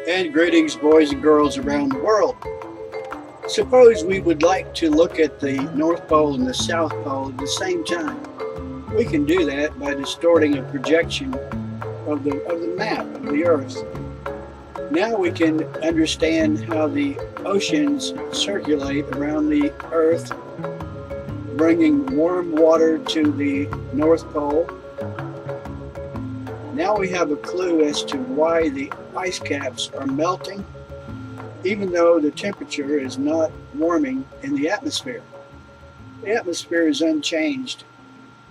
And greetings, boys and girls around the world. Suppose we would like to look at the North Pole and the South Pole at the same time. We can do that by distorting a projection of the map of the Earth. Now we can understand how the oceans circulate around the Earth, bringing warm water to the North Pole. Now we have a clue as to why the ice caps are melting, even though the temperature is not warming in the atmosphere. The atmosphere is unchanged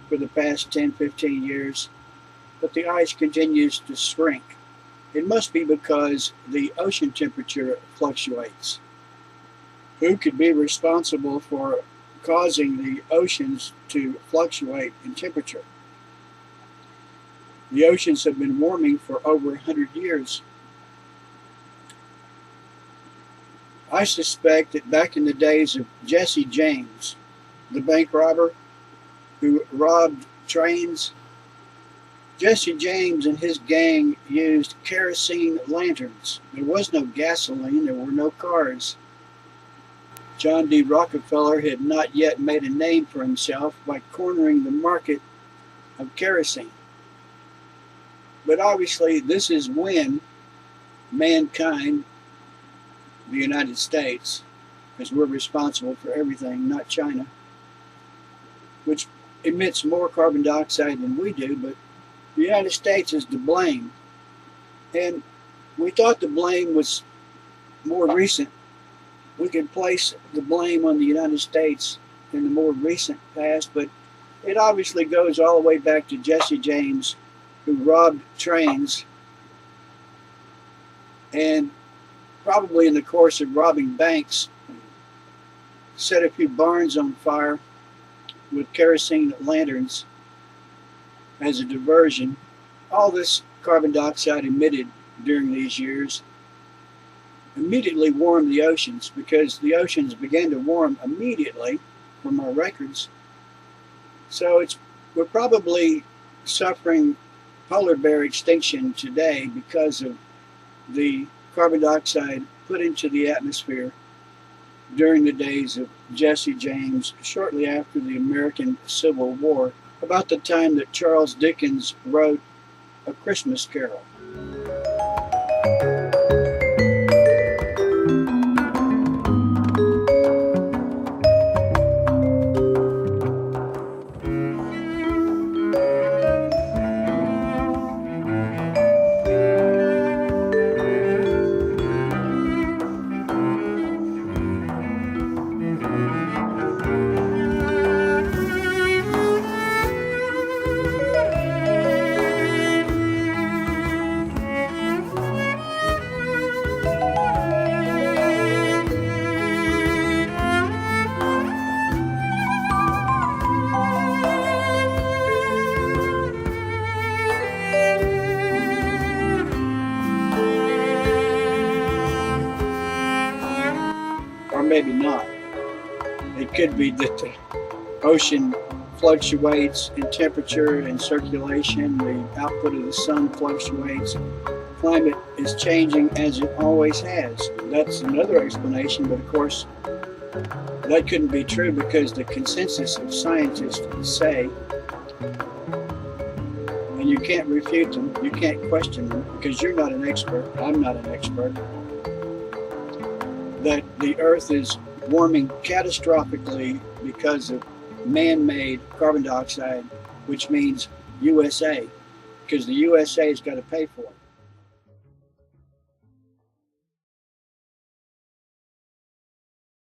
for the past 10-15 years, but the ice continues to shrink. It must be because the ocean temperature fluctuates. Who could be responsible for causing the oceans to fluctuate in temperature? The oceans have been warming for over 100 years. I suspect that back in the days of Jesse James, the bank robber who robbed trains, Jesse James and his gang used kerosene lanterns. There was no gasoline, there were no cars. John D. Rockefeller had not yet made a name for himself by cornering the market of kerosene. But obviously, this is when mankind, the United States, because we're responsible for everything, not China, which emits more carbon dioxide than we do, but the United States is to blame. And we thought the blame was more recent. We could place the blame on the United States in the more recent past, but it obviously goes all the way back to Jesse James, who robbed trains, and probably in the course of robbing banks, set a few barns on fire with kerosene lanterns as a diversion. All this carbon dioxide emitted during these years immediately warmed the oceans, because the oceans began to warm immediately from our records. So we're probably suffering polar bear extinction today because of the carbon dioxide put into the atmosphere during the days of Jesse James, shortly after the American Civil War, about the time that Charles Dickens wrote A Christmas Carol. Or maybe not. It could be that the ocean fluctuates in temperature and circulation, the output of the sun fluctuates, climate is changing as it always has. That's another explanation, but of course that couldn't be true because the consensus of scientists say, and you can't refute them, you can't question them, because you're not an expert, I'm not an expert, that the Earth is warming catastrophically because of man-made carbon dioxide, which means USA, because the USA has got to pay for it.